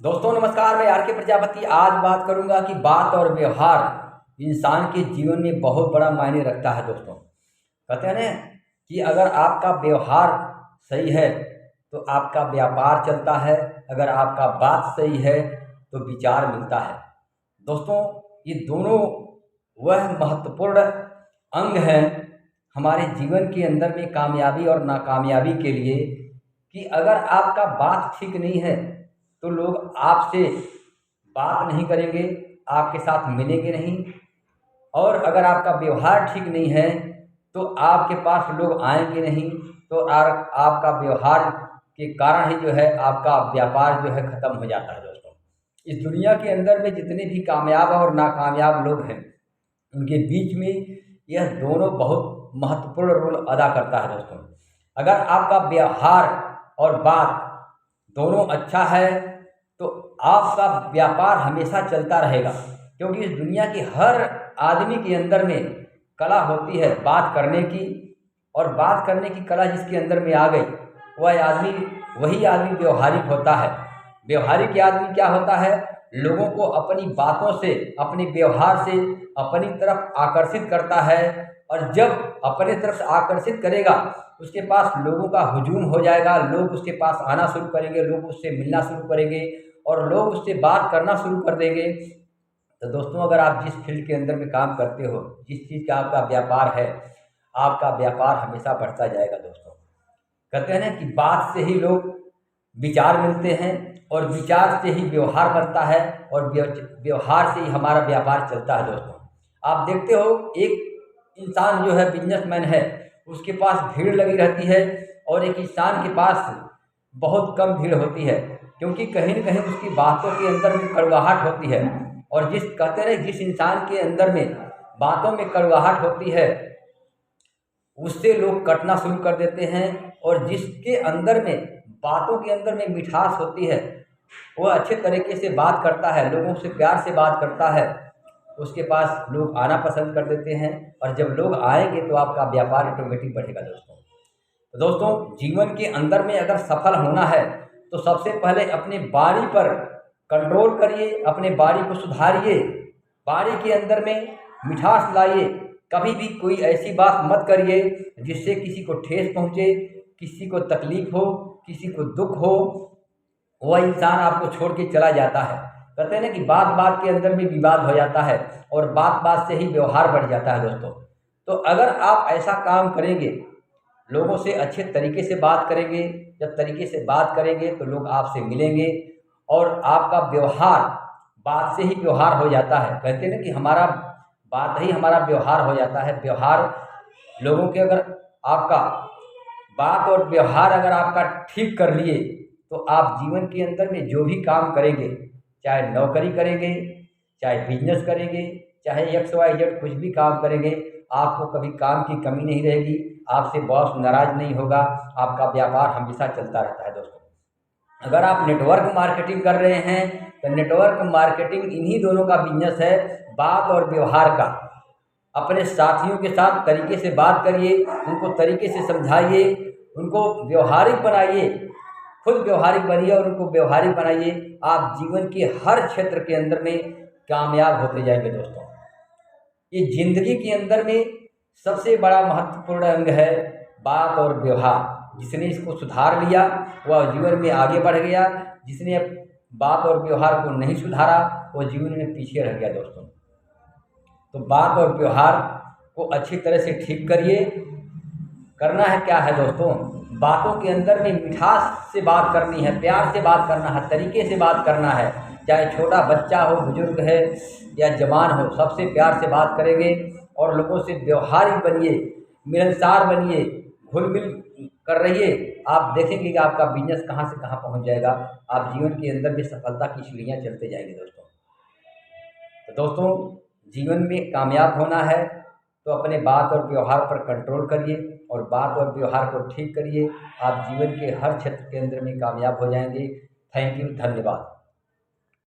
दोस्तों नमस्कार, मैं आर के प्रजापति। आज बात करूंगा कि बात और व्यवहार इंसान के जीवन में बहुत बड़ा मायने रखता है। दोस्तों कहते हैं ना कि अगर आपका व्यवहार सही है तो आपका व्यापार चलता है, अगर आपका बात सही है तो विचार मिलता है। दोस्तों ये दोनों वह महत्वपूर्ण अंग हैं हमारे जीवन के अंदर में कामयाबी और नाकामयाबी के लिए कि अगर आपका बात ठीक नहीं है तो लोग आपसे बात नहीं करेंगे, आपके साथ मिलेंगे नहीं। और अगर आपका व्यवहार ठीक नहीं है तो आपके पास लोग आएंगे नहीं। तो आपका व्यवहार के कारण ही जो है आपका व्यापार जो है ख़त्म हो जाता है। दोस्तों इस दुनिया के अंदर में जितने भी कामयाब और नाकामयाब लोग हैं उनके बीच में यह दोनों बहुत महत्वपूर्ण रोल अदा करता है। दोस्तों अगर आपका व्यवहार और बात दोनों अच्छा है तो आपका व्यापार हमेशा चलता रहेगा, क्योंकि इस दुनिया की हर आदमी के अंदर में कला होती है बात करने की। और बात करने की कला जिसके अंदर में आ गई वही आदमी व्यवहारिक होता है। व्यवहारिक आदमी क्या होता है? लोगों को अपनी बातों से, अपने व्यवहार से अपनी तरफ आकर्षित करता है। और जब अपने तरफ आकर्षित करेगा उसके पास लोगों का हुजूम हो जाएगा, लोग उसके पास आना शुरू करेंगे, लोग उससे मिलना शुरू करेंगे और लोग उससे बात करना शुरू कर देंगे। तो दोस्तों अगर आप जिस फील्ड के अंदर में काम करते हो, जिस चीज़ का आपका व्यापार है, आपका व्यापार हमेशा बढ़ता जाएगा। दोस्तों कहते हैं ना कि बात से ही लोग विचार मिलते हैं और विचार से ही व्यवहार बनता है और व्यवहार से ही हमारा व्यापार चलता है। दोस्तों आप देखते हो एक इंसान जो है बिजनेसमैन है, उसके पास भीड़ लगी रहती है और एक इंसान के पास बहुत कम भीड़ होती है, क्योंकि कहीं न कहीं उसकी बातों के अंदर में कड़वाहट होती है। और जिस इंसान के अंदर में बातों में कड़वाहट होती है उससे लोग कटना शुरू कर देते हैं। और जिसके अंदर में बातों के अंदर में मिठास होती है वह अच्छे तरीके से बात करता है, लोगों से प्यार से बात करता है, उसके पास लोग आना पसंद कर देते हैं। और जब लोग आएंगे तो आपका व्यापार ऑटोमेटिक बढ़ेगा। दोस्तों जीवन के अंदर में अगर सफल होना है तो सबसे पहले अपने बारी पर कंट्रोल करिए, अपने बारी को सुधारिए, बारी के अंदर में मिठास लाइए। कभी भी कोई ऐसी बात मत करिए जिससे किसी को ठेस पहुँचे, किसी को तकलीफ हो, किसी को दुख हो। वह इंसान आपको छोड़ के चला जाता है। कहते हैं ना कि बात बात के अंदर में विवाद हो जाता है और बात बात से ही व्यवहार बढ़ जाता है। दोस्तों तो अगर आप ऐसा काम करेंगे, लोगों से अच्छे तरीके से बात करेंगे, जब तरीके से बात करेंगे तो लोग आपसे मिलेंगे और आपका व्यवहार बात से ही व्यवहार हो जाता है। कहते हैं ना कि हमारा बात ही हमारा व्यवहार हो जाता है। व्यवहार लोगों के अगर आपका बात और व्यवहार अगर आपका ठीक कर लिए तो आप जीवन के अंदर में जो भी काम करेंगे, चाहे नौकरी करेंगे, चाहे बिजनेस करेंगे, चाहे XYZ कुछ भी काम करेंगे, आपको कभी काम की कमी नहीं रहेगी, आपसे बॉस नाराज नहीं होगा, आपका व्यापार हमेशा चलता रहता है। दोस्तों अगर आप नेटवर्क मार्केटिंग कर रहे हैं तो नेटवर्क मार्केटिंग इन्हीं दोनों का बिजनेस है, बात और व्यवहार का। अपने साथियों के साथ तरीके से बात करिए, उनको तरीके से समझाइए, उनको व्यवहारिक बनाइए, खुद व्यवहारिक बनिए और उनको व्यवहारिक बनाइए। आप जीवन के हर क्षेत्र के अंदर में कामयाब होते जाएंगे। दोस्तों ये जिंदगी के अंदर में सबसे बड़ा महत्वपूर्ण अंग है बात और व्यवहार। जिसने इसको सुधार लिया वह जीवन में आगे बढ़ गया, जिसने बात और व्यवहार को नहीं सुधारा वो जीवन में पीछे रह गया। दोस्तों तो बात और व्यवहार को अच्छी तरह से ठीक करिए। करना है क्या है दोस्तों? बातों के अंदर में मिठास से बात करनी है, प्यार से बात करना है, तरीके से बात करना है। चाहे छोटा बच्चा हो, बुजुर्ग है या जवान हो, सबसे प्यार से बात करेंगे और लोगों से व्यवहारिक बनिए, मिलनसार बनिए, घुल मिल कर रहिए। आप देखेंगे कि आपका बिजनेस कहाँ से कहाँ पहुँच जाएगा। आप जीवन के अंदर में सफलता की सीढ़ियाँ चलते जाएंगे। दोस्तों जीवन में कामयाब होना है तो अपने बात और व्यवहार पर कंट्रोल करिए और बात और व्यवहार को ठीक करिए। आप जीवन के हर क्षेत्र के अंदर में कामयाब हो जाएंगे। थैंक यू, धन्यवाद।